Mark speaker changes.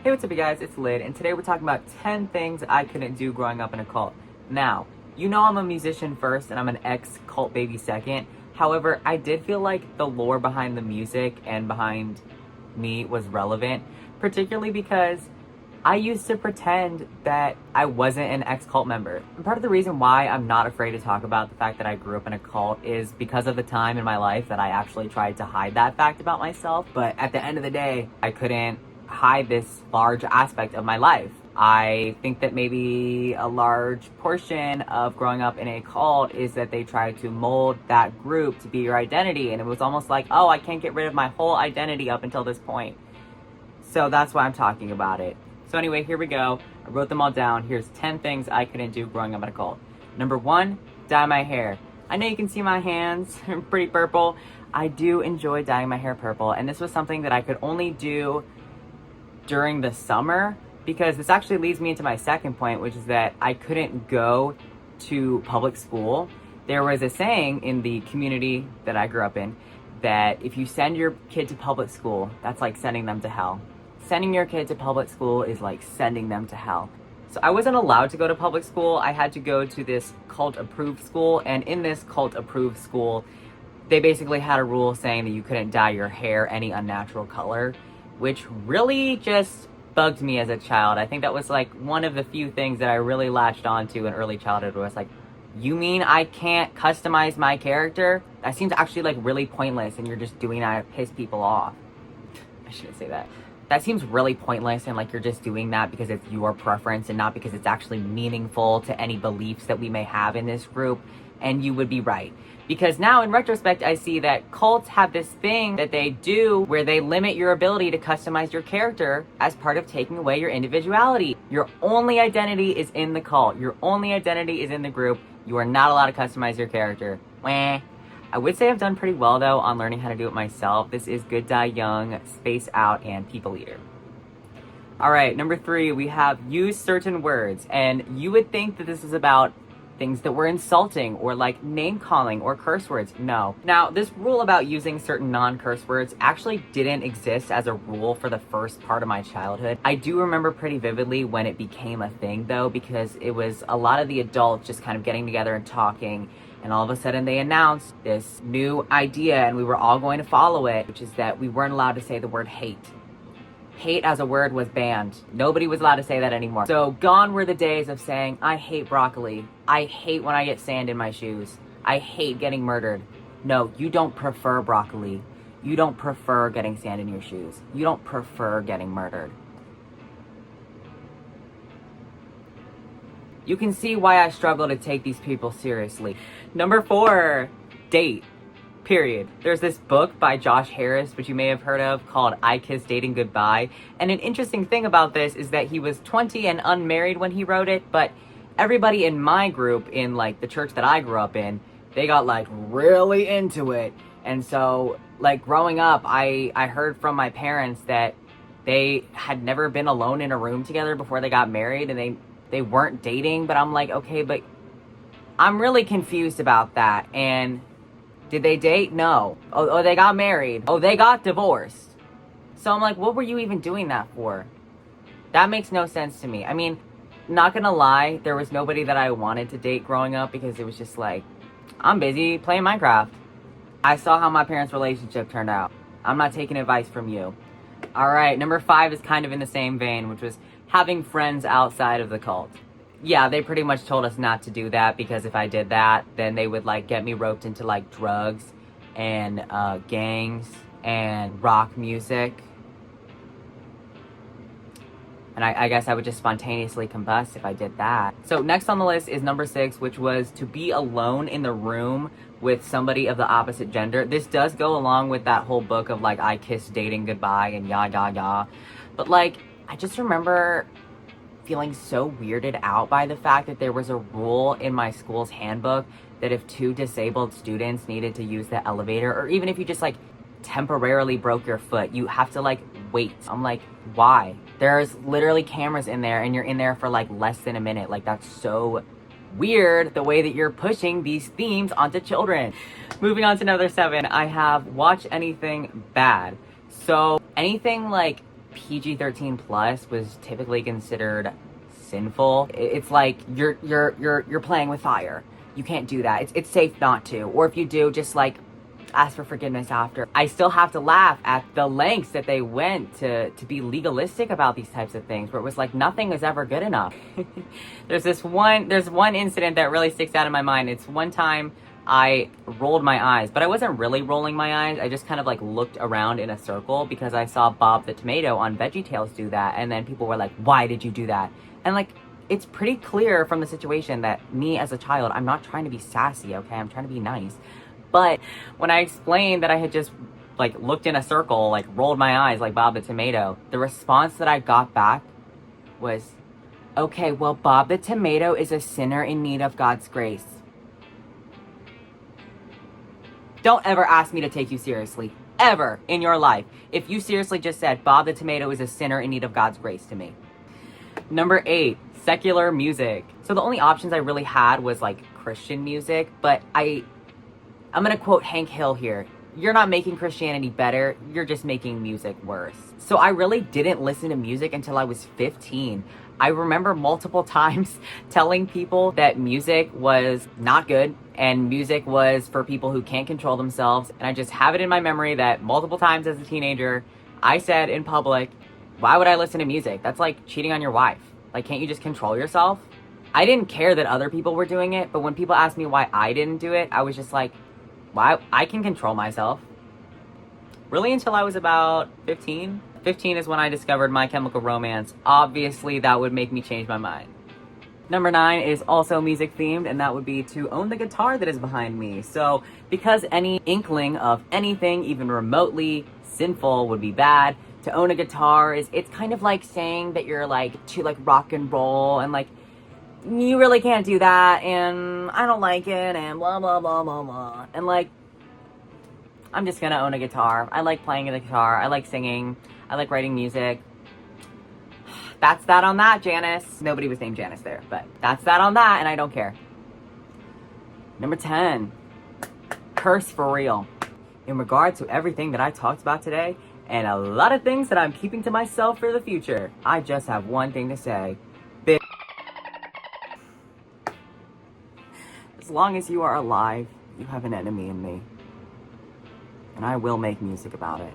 Speaker 1: Hey, what's up, you guys? It's Lid, and today we're talking about 10 things I couldn't do growing up in a cult. Now, you know I'm a musician first, and I'm an ex-cult baby second. However, I did feel like the lore behind the music and behind me was relevant, particularly because I used to pretend that I wasn't an ex-cult member. And part of the reason why I'm not afraid to talk about the fact that I grew up in a cult is because of the time in my life that I actually tried to hide that fact about myself. But at the end of the day, I couldn't hide this large aspect of my life. I think that maybe a large portion of growing up in a cult is that they try to mold that group to be your identity. And it was almost like, oh, I can't get rid of my whole identity up until this point. So that's why I'm talking about it. So anyway, here we go. I wrote them all down. Here's 10 things I couldn't do growing up in a cult. Number 1, dye my hair. I know you can see my hands, pretty purple. I do enjoy dyeing my hair purple, and this was something that I could only do during the summer, because this actually leads me into my second point, which is that I couldn't go to public school. There was a saying in the community that I grew up in that if you send your kid to public school, that's like sending them to hell. Sending your kid to public school is like sending them to hell. So I wasn't allowed to go to public school. I had to go to this cult-approved school, and in this cult-approved school, they basically had a rule saying that you couldn't dye your hair any unnatural color, which really just bugged me as a child. I think that was like one of the few things that I really latched onto in early childhood, was like, you mean I can't customize my character? That seems actually like really pointless, and you're just doing that to piss people off. I shouldn't say that. That seems really pointless, and like you're just doing that because it's your preference and not because it's actually meaningful to any beliefs that we may have in this group. And you would be right. Because now in retrospect, I see that cults have this thing that they do where they limit your ability to customize your character as part of taking away your individuality. Your only identity is in the cult. Your only identity is in the group. You are not allowed to customize your character. Wah. I would say I've done pretty well, though, on learning how to do it myself. This is Good Die Young, Space Out, and People Eater. All right, number 3, we have use certain words. And you would think that this is about things that were insulting or like name calling or curse words. No. Now, this rule about using certain non-curse words actually didn't exist as a rule for the first part of my childhood. I do remember pretty vividly when it became a thing, though, because it was a lot of the adults just kind of getting together and talking, and all of a sudden they announced this new idea and we were all going to follow it, which is that we weren't allowed to say the word hate. Hate as a word was banned. Nobody was allowed to say that anymore. So gone were the days of saying, I hate broccoli. I hate when I get sand in my shoes. I hate getting murdered. No, you don't prefer broccoli. You don't prefer getting sand in your shoes. You don't prefer getting murdered. You can see why I struggle to take these people seriously. Number 4, date. Period. There's this book by Josh Harris, which you may have heard of, called I Kissed Dating Goodbye. And an interesting thing about this is that he was 20 and unmarried when he wrote it, but everybody in my group, in like the church that I grew up in, they got like really into it. And so like growing up, I heard from my parents that they had never been alone in a room together before they got married, and they weren't dating. But I'm like, okay, but I'm really confused about that. And did they date? No. Oh, they got married. Oh, they got divorced. So I'm like, what were you even doing that for? That makes no sense to me. I mean, not gonna lie, there was nobody that I wanted to date growing up because it was just like, I'm busy playing Minecraft. I saw how my parents' relationship turned out. I'm not taking advice from you. All right, number 5 is kind of in the same vein, which was having friends outside of the cult. Yeah, they pretty much told us not to do that because if I did that, then they would like get me roped into like drugs and gangs and rock music. And I guess I would just spontaneously combust if I did that. So next on the list is number 6, which was to be alone in the room with somebody of the opposite gender. This does go along with that whole book of like I Kissed Dating Goodbye and yah. But like, I just remember feeling so weirded out by the fact that there was a rule in my school's handbook that if 2 disabled students needed to use the elevator, or even if you just like temporarily broke your foot, you have to like wait. I'm like, why? There's literally cameras in there and you're in there for like less than a minute. Like, that's so weird the way that you're pushing these themes onto children. Moving on to number 7, I have watch anything bad. So anything like PG-13 plus was typically considered sinful. It's like you're playing with fire. You can't do that. It's safe not to. Or if you do, just like ask for forgiveness after. I still have to laugh at the lengths that they went to be legalistic about these types of things, where it was like nothing is ever good enough. There's one incident that really sticks out in my mind. It's one time I rolled my eyes, but I wasn't really rolling my eyes. I just kind of like looked around in a circle because I saw Bob the Tomato on VeggieTales do that. And then people were like, why did you do that? And like, it's pretty clear from the situation that me as a child, I'm not trying to be sassy, okay? I'm trying to be nice. But when I explained that I had just like looked in a circle, like rolled my eyes like Bob the Tomato, the response that I got back was, okay, well, Bob the Tomato is a sinner in need of God's grace. Don't ever ask me to take you seriously, ever in your life, if you seriously just said Bob the Tomato is a sinner in need of God's grace to me. Number 8, secular music. So the only options I really had was like Christian music, but I'm gonna quote Hank Hill here. You're not making Christianity better, you're just making music worse. So I really didn't listen to music until I was 15. I remember multiple times telling people that music was not good and music was for people who can't control themselves. And I just have it in my memory that multiple times as a teenager, I said in public, why would I listen to music? That's like cheating on your wife. Like, can't you just control yourself? I didn't care that other people were doing it, but when people asked me why I didn't do it, I was just like, why? I can control myself. Really until I was about 15. 15 is when I discovered My Chemical Romance. Obviously, that would make me change my mind. Number 9 is also music themed, and that would be to own the guitar that is behind me. So, because any inkling of anything, even remotely sinful, would be bad, to own a guitar it's kind of like saying that you're like to like rock and roll, and like you really can't do that, and I don't like it, and blah blah blah blah blah. And like, I'm just gonna own a guitar. I like playing the guitar. I like singing. I like writing music. That's that on that, Janice. Nobody was named Janice there, but that's that on that, and I don't care. Number 10, curse for real. In regard to everything that I talked about today, and a lot of things that I'm keeping to myself for the future, I just have one thing to say. Bitch. As long as you are alive, you have an enemy in me. And I will make music about it.